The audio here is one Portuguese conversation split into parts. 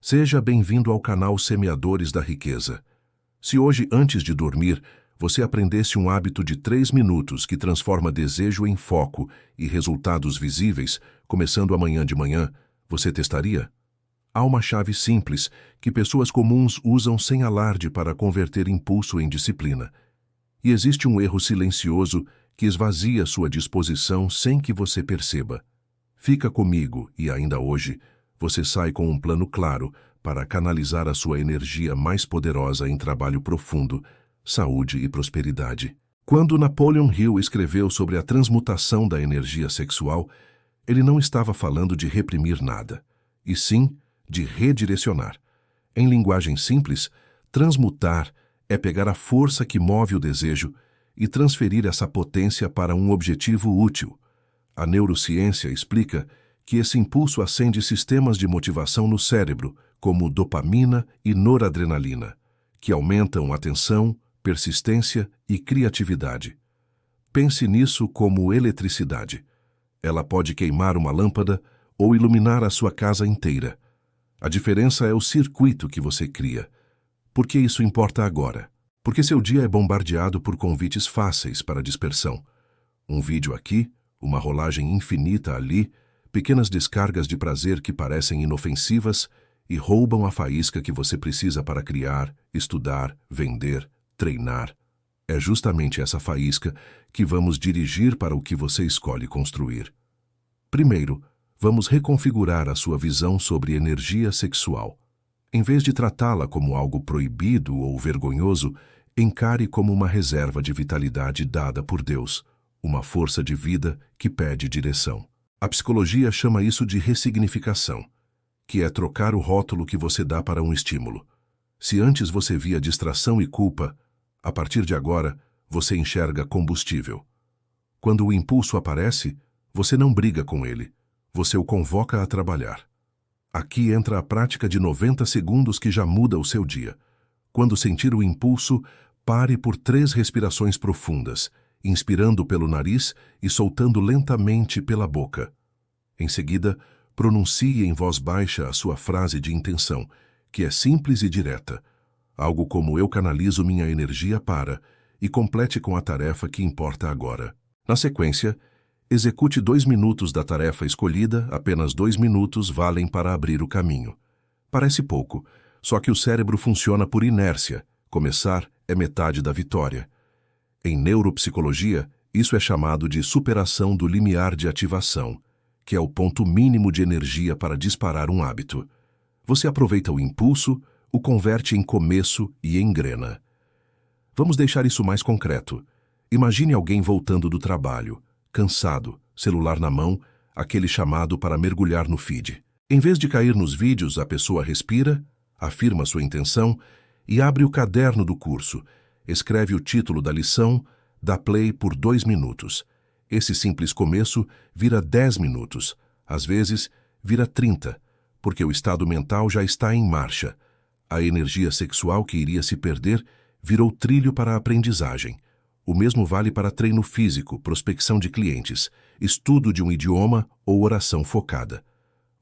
Seja bem-vindo ao canal Semeadores da Riqueza. Se hoje, antes de dormir, você aprendesse um hábito de 3 minutos que transforma desejo em foco e resultados visíveis, começando amanhã de manhã, você testaria? Há uma chave simples que pessoas comuns usam sem alarde para converter impulso em disciplina. E existe um erro silencioso que esvazia sua disposição sem que você perceba. Fica comigo e, ainda hoje, você sai com um plano claro para canalizar a sua energia mais poderosa em trabalho profundo, saúde e prosperidade. Quando Napoleon Hill escreveu sobre a transmutação da energia sexual, ele não estava falando de reprimir nada, e sim de redirecionar. Em linguagem simples, transmutar é pegar a força que move o desejo e transferir essa potência para um objetivo útil. A neurociência explica que esse impulso acende sistemas de motivação no cérebro, como dopamina e noradrenalina, que aumentam atenção, persistência e criatividade. Pense nisso como eletricidade. Ela pode queimar uma lâmpada ou iluminar a sua casa inteira. A diferença é o circuito que você cria. Por que isso importa agora? Porque seu dia é bombardeado por convites fáceis para dispersão. Um vídeo aqui, uma rolagem infinita ali, pequenas descargas de prazer que parecem inofensivas e roubam a faísca que você precisa para criar, estudar, vender, treinar. É justamente essa faísca que vamos dirigir para o que você escolhe construir. Primeiro, vamos reconfigurar a sua visão sobre energia sexual. Em vez de tratá-la como algo proibido ou vergonhoso, encare como uma reserva de vitalidade dada por Deus, uma força de vida que pede direção. A psicologia chama isso de ressignificação, que é trocar o rótulo que você dá para um estímulo. Se antes você via distração e culpa, a partir de agora você enxerga combustível. Quando o impulso aparece, você não briga com ele, você o convoca a trabalhar. Aqui entra a prática de 90 segundos que já muda o seu dia. Quando sentir o impulso, pare por 3 respirações profundas, inspirando pelo nariz e soltando lentamente pela boca. Em seguida, pronuncie em voz baixa a sua frase de intenção, que é simples e direta, algo como "eu canalizo minha energia para", e complete com a tarefa que importa agora. Na sequência, execute 2 minutos da tarefa escolhida, apenas 2 minutos valem para abrir o caminho. Parece pouco, só que o cérebro funciona por inércia. Começar é metade da vitória. Em neuropsicologia, isso é chamado de superação do limiar de ativação, que é o ponto mínimo de energia para disparar um hábito. Você aproveita o impulso, o converte em começo e engrena. Vamos deixar isso mais concreto. Imagine alguém voltando do trabalho, cansado, celular na mão, aquele chamado para mergulhar no feed. Em vez de cair nos vídeos, a pessoa respira, afirma sua intenção e abre o caderno do curso, escreve o título da lição, dá play por 2 minutos. Esse simples começo vira 10 minutos, às vezes vira 30, porque o estado mental já está em marcha. A energia sexual que iria se perder virou trilho para a aprendizagem. O mesmo vale para treino físico, prospecção de clientes, estudo de um idioma ou oração focada.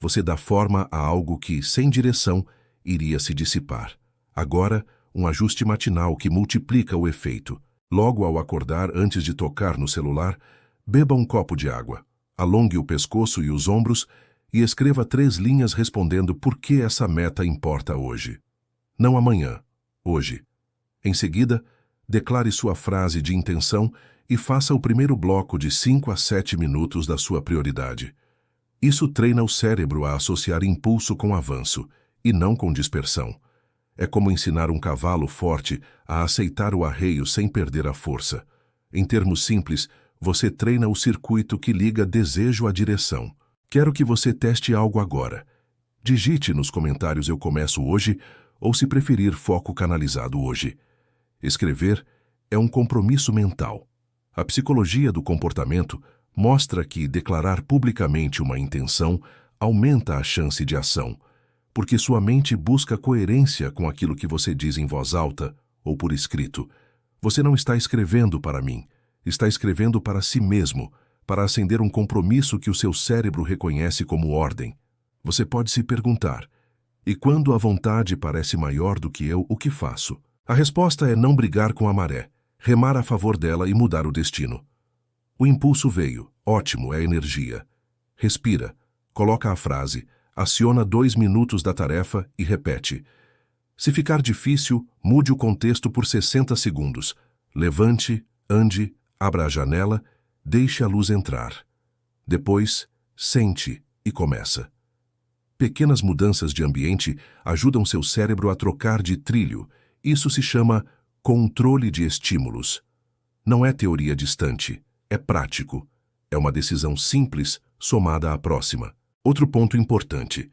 Você dá forma a algo que, sem direção, iria se dissipar. Agora, um ajuste matinal que multiplica o efeito. Logo ao acordar, antes de tocar no celular, beba um copo de água, alongue o pescoço e os ombros e escreva 3 linhas respondendo por que essa meta importa hoje. Não amanhã, hoje. Em seguida, declare sua frase de intenção e faça o primeiro bloco de 5 a 7 minutos da sua prioridade. Isso treina o cérebro a associar impulso com avanço, e não com dispersão. É como ensinar um cavalo forte a aceitar o arreio sem perder a força. Em termos simples, você treina o circuito que liga desejo à direção. Quero que você teste algo agora. Digite nos comentários "eu começo hoje" ou, se preferir, "foco canalizado hoje". Escrever é um compromisso mental. A psicologia do comportamento mostra que declarar publicamente uma intenção aumenta a chance de ação, porque sua mente busca coerência com aquilo que você diz em voz alta ou por escrito. Você não está escrevendo para mim, está escrevendo para si mesmo, para acender um compromisso que o seu cérebro reconhece como ordem. Você pode se perguntar: E quando a vontade parece maior do que eu, o que faço? A resposta é não brigar com a maré, remar a favor dela e mudar o destino. O impulso veio. Ótimo, é energia. Respira. Coloca a frase. Aciona 2 minutos da tarefa e repete. Se ficar difícil, mude o contexto por 60 segundos. Levante, ande, abra a janela, deixe a luz entrar. Depois, sente e começa. Pequenas mudanças de ambiente ajudam seu cérebro a trocar de trilho. Isso se chama controle de estímulos. Não é teoria distante, é prático. É uma decisão simples somada à próxima. Outro ponto importante.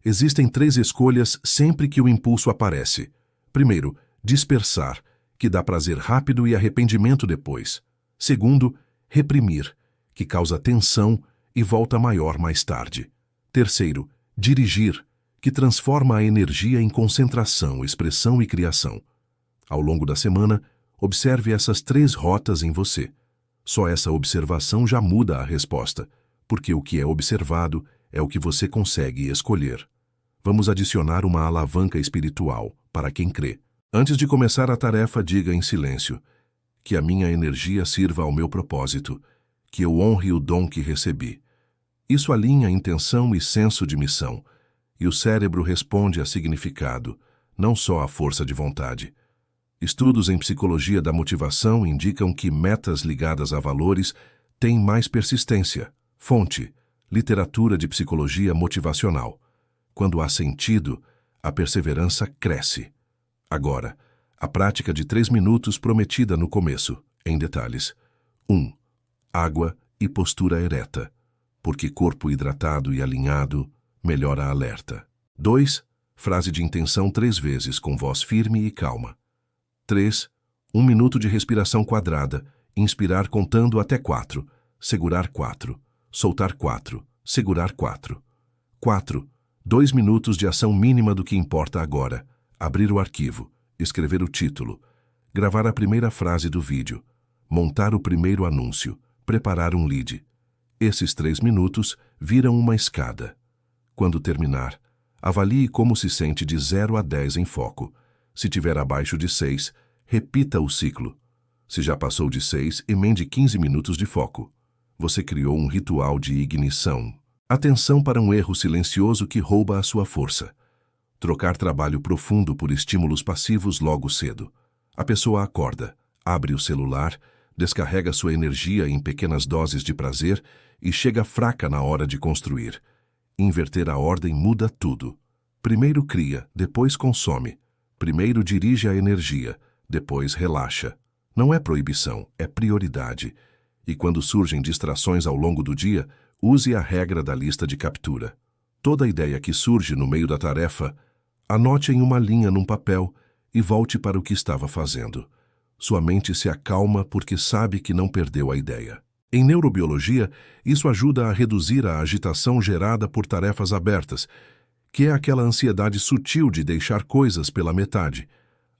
Existem 3 escolhas sempre que o impulso aparece. Primeiro, dispersar, que dá prazer rápido e arrependimento depois. Segundo, reprimir, que causa tensão e volta maior mais tarde. Terceiro, dirigir, que transforma a energia em concentração, expressão e criação. Ao longo da semana, observe essas 3 rotas em você. Só essa observação já muda a resposta, porque o que é observado é o que você consegue escolher. Vamos adicionar uma alavanca espiritual para quem crê. Antes de começar a tarefa, diga em silêncio: que a minha energia sirva ao meu propósito, que eu honre o dom que recebi. Isso alinha intenção e senso de missão, e o cérebro responde a significado, não só a força de vontade. Estudos em psicologia da motivação indicam que metas ligadas a valores têm mais persistência. Fonte: literatura de psicologia motivacional. Quando há sentido, a perseverança cresce. Agora, a prática de 3 minutos prometida no começo, em detalhes. 1. Água e postura ereta, porque corpo hidratado e alinhado melhora a alerta. 2. Frase de intenção 3 vezes, com voz firme e calma. 3. 1 minuto de respiração quadrada, inspirar contando até 4, segurar 4, soltar 4, segurar 4. 4. 2 minutos de ação mínima do que importa agora, abrir o arquivo, escrever o título, gravar a primeira frase do vídeo, montar o primeiro anúncio, preparar um lead. Esses 3 minutos viram uma escada. Quando terminar, avalie como se sente de 0 a 10 em foco. Se tiver abaixo de 6, repita o ciclo. Se já passou de 6, emende 15 minutos de foco. Você criou um ritual de ignição. Atenção para um erro silencioso que rouba a sua força. Trocar trabalho profundo por estímulos passivos logo cedo. A pessoa acorda, abre o celular, descarrega sua energia em pequenas doses de prazer e chega fraca na hora de construir. Inverter a ordem muda tudo. Primeiro cria, depois consome. Primeiro dirige a energia, depois relaxa. Não é proibição, é prioridade. E quando surgem distrações ao longo do dia, use a regra da lista de captura. Toda ideia que surge no meio da tarefa, anote em uma linha num papel e volte para o que estava fazendo. Sua mente se acalma porque sabe que não perdeu a ideia. Em neurobiologia, isso ajuda a reduzir a agitação gerada por tarefas abertas, que é aquela ansiedade sutil de deixar coisas pela metade.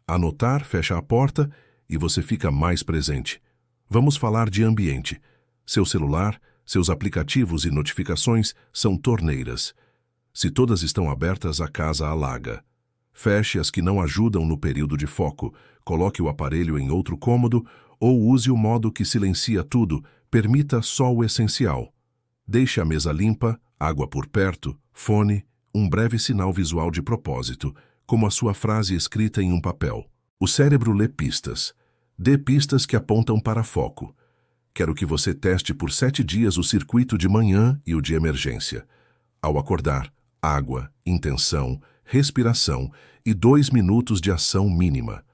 Anotar fecha a porta e você fica mais presente. Vamos falar de ambiente. Seu celular, seus aplicativos e notificações são torneiras. Se todas estão abertas, a casa alaga. Feche as que não ajudam no período de foco, coloque o aparelho em outro cômodo ou use o modo que silencia tudo, permita só o essencial. Deixe a mesa limpa, água por perto, fone, um breve sinal visual de propósito, como a sua frase escrita em um papel. O cérebro lê pistas. Dê pistas que apontam para foco. Quero que você teste por 7 dias o circuito de manhã e o de emergência. Ao acordar, água, intenção, respiração e 2 minutos de ação mínima.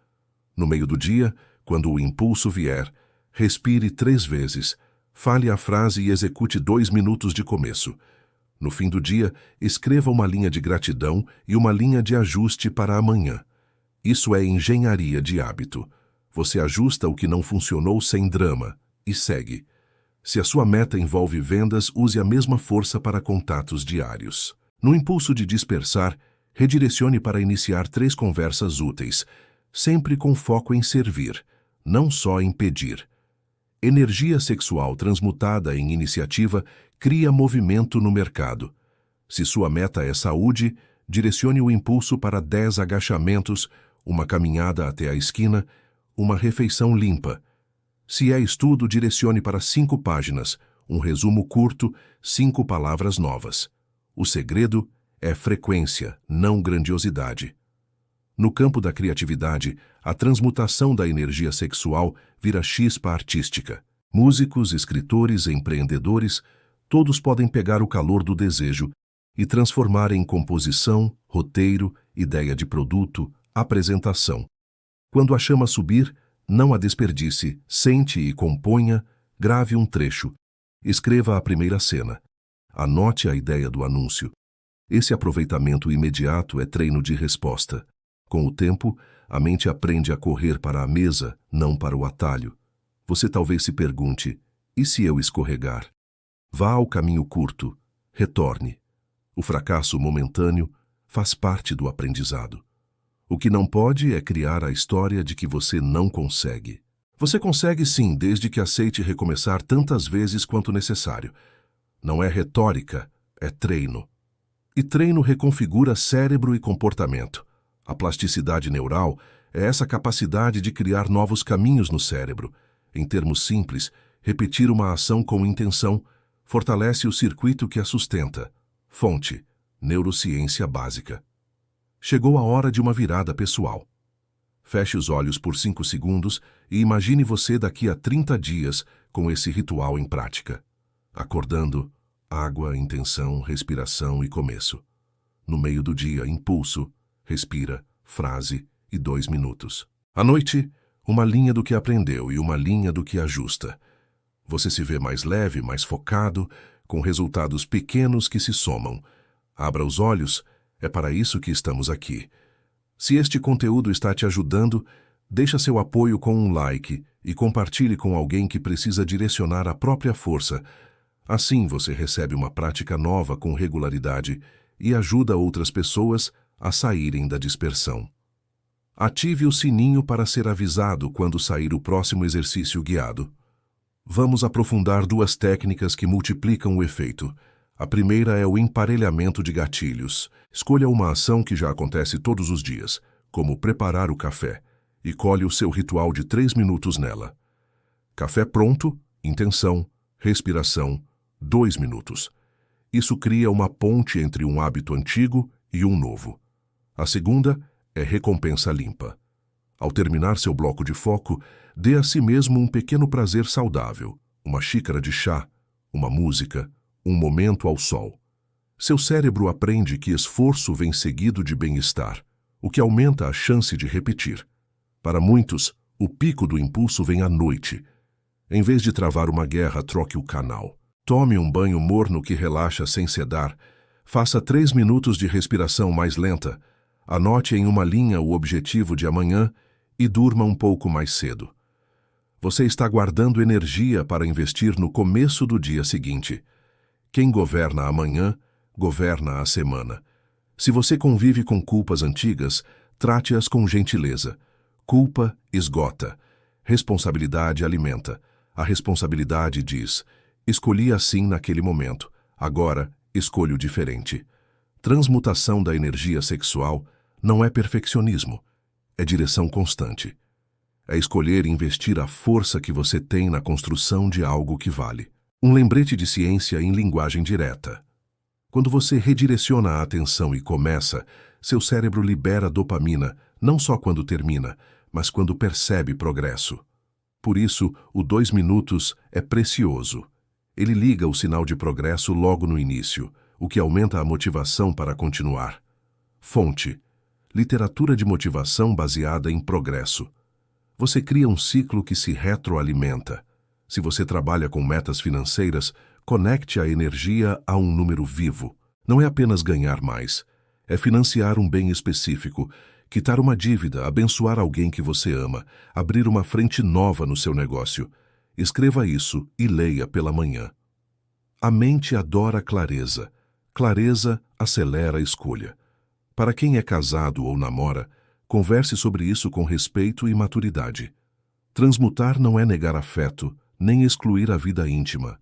No meio do dia, quando o impulso vier, respire 3 vezes, fale a frase e execute 2 minutos de começo. No fim do dia, escreva uma linha de gratidão e uma linha de ajuste para amanhã. Isso é engenharia de hábito. Você ajusta o que não funcionou sem drama e segue. Se a sua meta envolve vendas, use a mesma força para contatos diários. No impulso de dispersar, redirecione para iniciar 3 conversas úteis, sempre com foco em servir, não só em pedir. Energia sexual transmutada em iniciativa cria movimento no mercado. Se sua meta é saúde, direcione o impulso para 10 agachamentos, uma caminhada até a esquina, uma refeição limpa. Se é estudo, direcione para 5 páginas, um resumo curto, 5 palavras novas. O segredo é frequência, não grandiosidade. No campo da criatividade, a transmutação da energia sexual vira chispa artística. Músicos, escritores, empreendedores, todos podem pegar o calor do desejo e transformar em composição, roteiro, ideia de produto, apresentação. Quando a chama subir, não a desperdice, sente e componha, grave um trecho. Escreva a primeira cena. Anote a ideia do anúncio. Esse aproveitamento imediato é treino de resposta. Com o tempo, a mente aprende a correr para a mesa, não para o atalho. Você talvez se pergunte, e se eu escorregar? Vá ao caminho curto, retorne. O fracasso momentâneo faz parte do aprendizado. O que não pode é criar a história de que você não consegue. Você consegue sim, desde que aceite recomeçar tantas vezes quanto necessário. Não é retórica, é treino. E treino reconfigura cérebro e comportamento. A plasticidade neural é essa capacidade de criar novos caminhos no cérebro. Em termos simples, repetir uma ação com intenção fortalece o circuito que a sustenta. Fonte: neurociência básica. Chegou a hora de uma virada pessoal. Feche os olhos por 5 segundos e imagine você daqui a 30 dias com esse ritual em prática. Acordando, água, intenção, respiração e começo. No meio do dia, impulso, respira, frase e 2 minutos. À noite, uma linha do que aprendeu e uma linha do que ajusta. Você se vê mais leve, mais focado, com resultados pequenos que se somam. Abra os olhos, é para isso que estamos aqui. Se este conteúdo está te ajudando, deixa seu apoio com um like e compartilhe com alguém que precisa direcionar a própria força. Assim você recebe uma prática nova com regularidade e ajuda outras pessoas a saírem da dispersão. Ative o sininho para ser avisado quando sair o próximo exercício guiado. Vamos aprofundar 2 técnicas que multiplicam o efeito. A primeira é o emparelhamento de gatilhos. Escolha uma ação que já acontece todos os dias, como preparar o café, e colhe o seu ritual de 3 minutos nela. Café pronto, intenção, respiração, 2 minutos. Isso cria uma ponte entre um hábito antigo e um novo. A segunda é recompensa limpa. Ao terminar seu bloco de foco, dê a si mesmo um pequeno prazer saudável, uma xícara de chá, uma música, um momento ao sol. Seu cérebro aprende que esforço vem seguido de bem-estar, o que aumenta a chance de repetir. Para muitos, o pico do impulso vem à noite. Em vez de travar uma guerra, troque o canal. Tome um banho morno que relaxa sem sedar. Faça 3 minutos de respiração mais lenta. Anote em uma linha o objetivo de amanhã e durma um pouco mais cedo. Você está guardando energia para investir no começo do dia seguinte. Quem governa amanhã, governa a semana. Se você convive com culpas antigas, trate-as com gentileza. Culpa esgota. Responsabilidade alimenta. A responsabilidade diz: escolhi assim naquele momento, agora escolho diferente. Transmutação da energia sexual não é perfeccionismo, é direção constante. É escolher investir a força que você tem na construção de algo que vale. Um lembrete de ciência em linguagem direta. Quando você redireciona a atenção e começa, seu cérebro libera dopamina, não só quando termina, mas quando percebe progresso. Por isso, o 2 minutos é precioso. Ele liga o sinal de progresso logo no início, o que aumenta a motivação para continuar. Fonte: literatura de motivação baseada em progresso. Você cria um ciclo que se retroalimenta. Se você trabalha com metas financeiras, conecte a energia a um número vivo. Não é apenas ganhar mais, é financiar um bem específico, quitar uma dívida, abençoar alguém que você ama, abrir uma frente nova no seu negócio. Escreva isso e leia pela manhã. A mente adora clareza. Clareza acelera a escolha. Para quem é casado ou namora, converse sobre isso com respeito e maturidade. Transmutar não é negar afeto, nem excluir a vida íntima.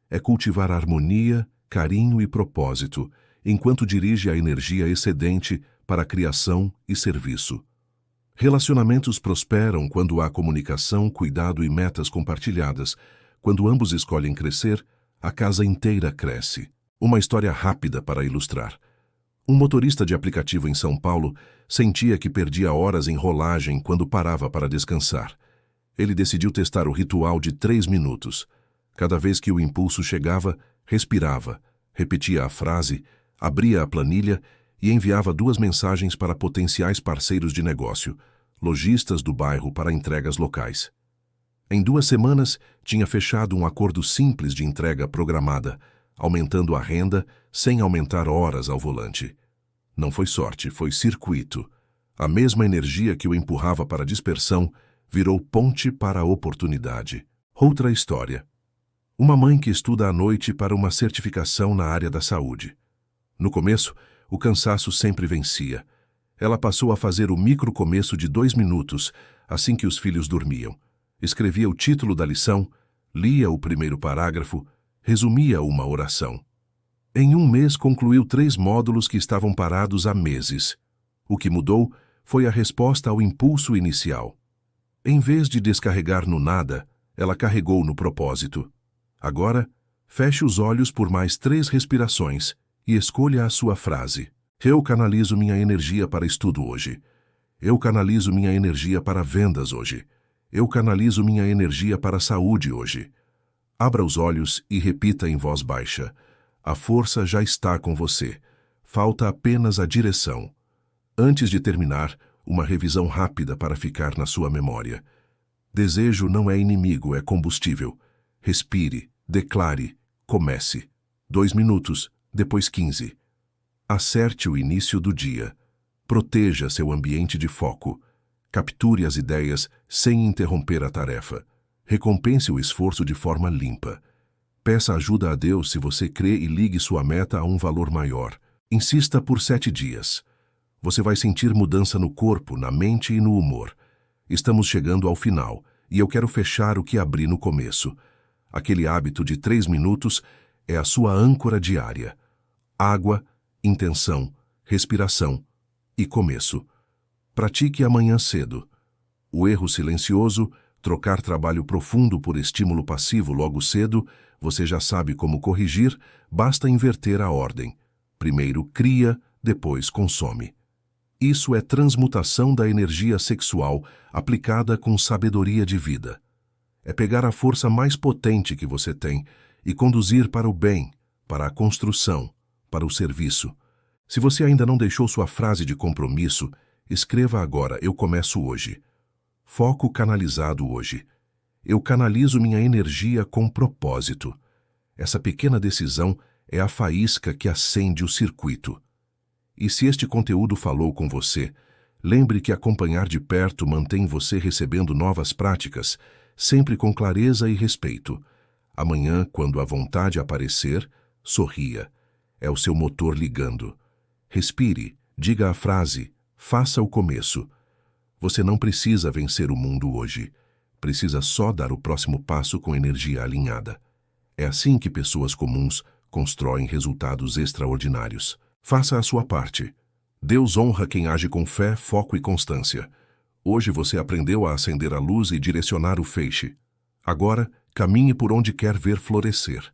É cultivar harmonia, carinho e propósito, enquanto dirige a energia excedente para a criação e serviço. Relacionamentos prosperam quando há comunicação, cuidado e metas compartilhadas. Quando ambos escolhem crescer, a casa inteira cresce. Uma história rápida para ilustrar. Um motorista de aplicativo em São Paulo sentia que perdia horas em rolagem quando parava para descansar. Ele decidiu testar o ritual de 3 minutos. Cada vez que o impulso chegava, respirava, repetia a frase, abria a planilha e enviava 2 mensagens para potenciais parceiros de negócio, lojistas do bairro para entregas locais. Em 2 semanas, tinha fechado um acordo simples de entrega programada, aumentando a renda sem aumentar horas ao volante. Não foi sorte, foi circuito. A mesma energia que o empurrava para a dispersão virou ponte para a oportunidade. Outra história. Uma mãe que estuda à noite para uma certificação na área da saúde. No começo, o cansaço sempre vencia. Ela passou a fazer o micro-começo de 2 minutos, assim que os filhos dormiam. Escrevia o título da lição, lia o primeiro parágrafo, resumia uma oração. Em 1 mês concluiu 3 módulos que estavam parados há meses. O que mudou foi a resposta ao impulso inicial. Em vez de descarregar no nada, ela carregou no propósito. Agora, feche os olhos por mais 3 respirações e escolha a sua frase. Eu canalizo minha energia para estudo hoje. Eu canalizo minha energia para vendas hoje. Eu canalizo minha energia para a saúde hoje. Abra os olhos e repita em voz baixa. A força já está com você. Falta apenas a direção. Antes de terminar, uma revisão rápida para ficar na sua memória. Desejo não é inimigo, é combustível. Respire, declare, comece. 2 minutos, depois 15. Acerte o início do dia. Proteja seu ambiente de foco. Capture as ideias sem interromper a tarefa. Recompense o esforço de forma limpa. Peça ajuda a Deus se você crê e ligue sua meta a um valor maior. Insista por 7 dias. Você vai sentir mudança no corpo, na mente e no humor. Estamos chegando ao final, e eu quero fechar o que abri no começo. Aquele hábito de 3 minutos é a sua âncora diária. Água, intenção, respiração e começo. Pratique amanhã cedo. O erro silencioso, trocar trabalho profundo por estímulo passivo logo cedo, você já sabe como corrigir, basta inverter a ordem. Primeiro cria, depois consome. Isso é transmutação da energia sexual aplicada com sabedoria de vida. É pegar a força mais potente que você tem e conduzir para o bem, para a construção, para o serviço. Se você ainda não deixou sua frase de compromisso, escreva agora: eu começo hoje. Foco canalizado hoje. Eu canalizo minha energia com propósito. Essa pequena decisão é a faísca que acende o circuito. E se este conteúdo falou com você, lembre que acompanhar de perto mantém você recebendo novas práticas, sempre com clareza e respeito. Amanhã, quando a vontade aparecer, sorria. É o seu motor ligando. Respire, diga a frase, faça o começo. Você não precisa vencer o mundo hoje. Precisa só dar o próximo passo com energia alinhada. É assim que pessoas comuns constroem resultados extraordinários. Faça a sua parte. Deus honra quem age com fé, foco e constância. Hoje você aprendeu a acender a luz e direcionar o feixe. Agora, caminhe por onde quer ver florescer.